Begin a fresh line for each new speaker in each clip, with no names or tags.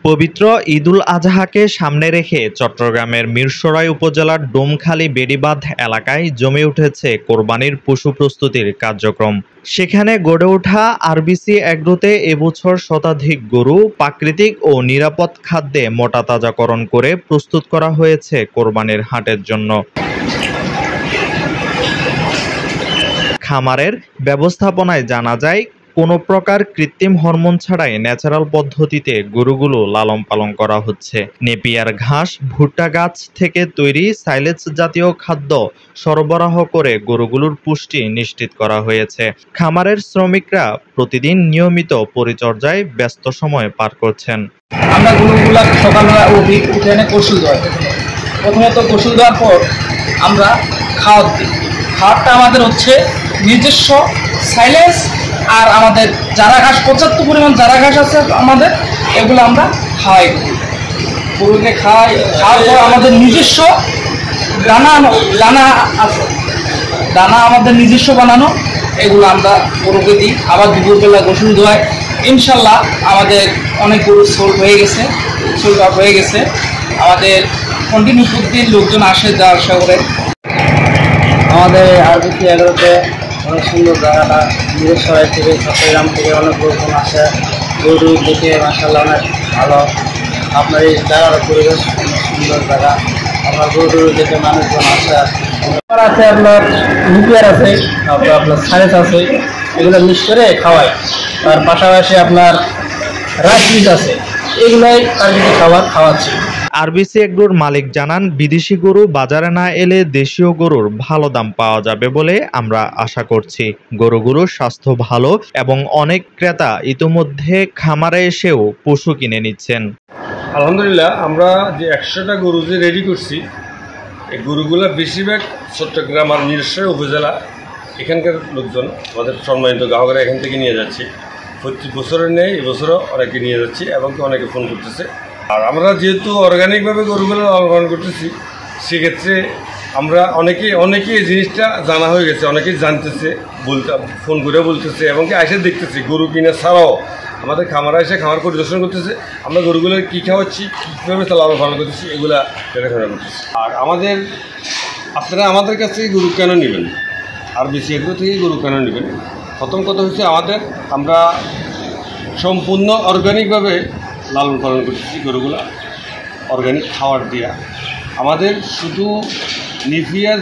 পবিত্র ঈদুল আজহাকে সামনে রেখে চট্টগ্রামের মিরসরাই উপজেলার ডোমখালী বেড়িবাঁধ এলাকায় জমে উঠেছে কোরবানির পশু প্রস্তুতির কার্যক্রম। সেখানে গড়ে ওঠা আরবিসি এগ্রোতে এবছর শতাধিক গরু প্রাকৃতিক ও নিরাপদ খাদ্যে মোটাতাজাকরণ করে প্রস্তুত করা হয়েছে কোরবানির হাটের জন্য। খামারের ব্যবস্থাপনায় জানা যায়, কোনো প্রকার কৃত্রিম হরমোন ছাড়াই ন্যাচারাল পদ্ধতিতে গরুগুলো লালন পালন করা হচ্ছে। নেপিয়ার ঘাস, ভুট্টা গাছ থেকে তৈরি সাইলেজ জাতীয় খাদ্য সরবরাহ করে গরুগুলোর পুষ্টি নিশ্চিত করা হয়েছে। খামারের শ্রমিকরা প্রতিদিন নিয়মিত পরিচর্যায় ব্যস্ত সময় পার করছেন।
আমরা গরুগুলা সকালবেলা উঠে এনে গোসল দেওয়া, প্রথমত গোসল দেওয়ার পর আমরা খাওয়ার দিই। খাওয়ারটা আমাদের হচ্ছে নিজস্ব সাইলেজ আর আমাদের চারা ঘাস, পর্যাপ্ত পরিমাণ চারা ঘাস আছে আমাদের, এগুলো আমরা খাওয়াই গরুকে খাওয়ার পর আমাদের নিজস্ব দানা আছে, দানা আমাদের নিজস্ব বানানো, এগুলো আমরা গরুকে দিই। আবার দুপুরবেলা গোসল ধোয়াই। ইনশাল্লাহ আমাদের অনেক গরু সোল হয়ে গেছে। আমাদের কন্টিনিউ প্রতিদিন লোকজন আসে, যা আসা করে। আমাদের আরবিসি এগ্রোতে অনেক সুন্দর জায়গাটা, মিরসরাই থেকে, চট্টগ্রাম থেকে অনেক লোকজন আসে। গরু দেখে মাশাআল্লাহ অনেক ভালো। আপনার এই জায়গার পরিবেশ অনেক সুন্দর জায়গা। আপনার গরু দেখে মানুষজন আসে। আছে আপনার নিপিয়ার আছে, আপনার সাইলেজ আছে, এগুলো মিক্স করে খাওয়ায়। তার পাশাপাশি আপনার রাইস আছে, এগুলোই আরবিসি খাওয়াচ্ছে।
আরবিসি এগ্রোর মালিক জানান, বিদেশি গরু বাজারে না এলে দেশীয় গরুর ভালো দাম পাওয়া যাবে বলে আমরা আশা করছি। গরুগুলোর স্বাস্থ্য ভালো এবং অনেক ক্রেতা ইতিমধ্যে খামারে এসেও পশু কিনে নিচ্ছেন।
আলহামদুলিল্লাহ, আমরা যে 100টা গরু যে রেডি করছি, এই গরুগুলো বেশিরভাগ চট্টগ্রাম আর মিরসরাই উপজেলা এখানকার লোকজন, আমাদের সম্মানিত গ্রাহকরা এখান থেকে নিয়ে যাচ্ছি। প্রতি বছরের নেই এবছরও অনেকে নিয়ে যাচ্ছি এবং অনেকে ফোন করতেছে। আর আমরা যেহেতু অর্গানিকভাবে গরুগুলো লালন করতেছি, সেক্ষেত্রে আমরা অনেকেই এই জিনিসটা জানা হয়ে গেছে, অনেকেই জানতেছে, ফোন করে বলতেছে এবং এসে দেখতেছে। গরু কিনা ছাড়াও আমাদের খামারা এসে খামার পরিদর্শন করতেছে, আমরা গরুগুলো কী খাওয়াচ্ছি, কীভাবে লালন পালন করতেছি, এগুলা দেখাশোনা করতেছি। আর আপনারা আমাদের কাছ থেকে গরু কেন নেবেন, আরবিসি এগ্রো থেকে গরু কেন নেবেন? প্রথম কথা হচ্ছে আমরা সম্পূর্ণ অর্গানিকভাবে লালন পালন করতেছি গরুগুলা, অর্গানিক খাবার দিয়া। আমাদের শুধু নিপিয়ার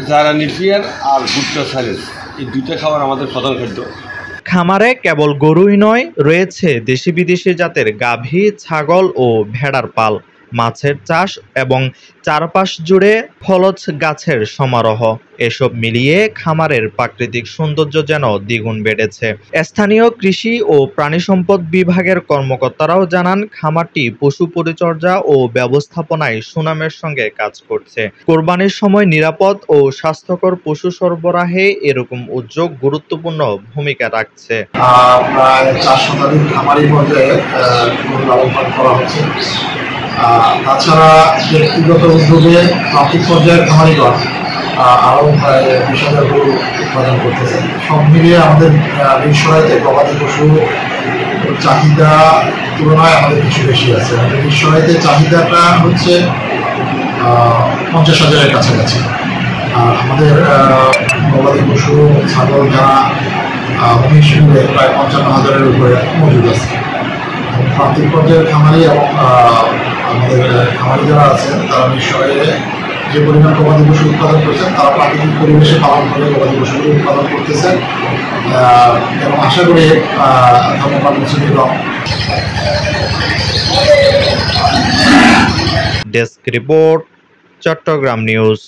আর ভুট্টা সাইলেজ, এই দুইটা খাবার আমাদের প্রধান খাদ্য।
খামারে কেবল গরুই নয়, রয়েছে দেশি বিদেশি জাতের গাভী, ছাগল ও ভেড়ার পাল, মাছের চাষ এবং চারপাশ জুড়ে ফলজ গাছের সমারোহ। এসব মিলিয়ে খামারের প্রাকৃতিক সৌন্দর্য যেন দ্বিগুণ বেড়েছে। স্থানীয় কৃষি ও প্রাণী সম্পদ বিভাগের কর্মকর্তারাও জানান, খামারটি পশু পরিচর্যা ও ব্যবস্থাপনায় সুনামের সঙ্গে কাজ করছে। কোরবানির সময় নিরাপদ ও স্বাস্থ্যকর পশু সরবরাহে এরকম উদ্যোগ গুরুত্বপূর্ণ ভূমিকা রাখছে।
প্রায় 4 শতাধিক খামারি পর্যায়ে গরু লালন পালন করা হচ্ছে। তাছাড়া ব্যক্তিগত উদ্যোগে প্রান্তিক পর্যায়ের খামারিগণ আরও প্রায় 20,000 গরু উৎপাদন করতেছে। সব মিলিয়ে আমাদের মিরসরাইতে গবাদি পশু চাহিদা তুলনায় আমাদের কিছু বেশি আছে। আমাদের মিরসরাইতে চাহিদাটা হচ্ছে 50,000-এর কাছাকাছি। আর আমাদের গবাদি পশু ছাগল যারা মহিষ মিলে প্রায় 55,000-এর উপরে মজুদ আছে। প্রান্তিক পর্যায়ের খামারি এবং আমাদের খামারি যারা আছেন, তারা মিরসরাইয়ে যে পরিমাণ গবাদি পশু উৎপাদন করছেন, তারা প্রাকৃতিক পরিবেশে পালন করে গবাদি পশুগুলো উৎপাদন করতেছেন এবং আশা করি ধন্যবাদ মুসলিম।
Desk report, Chattogram news.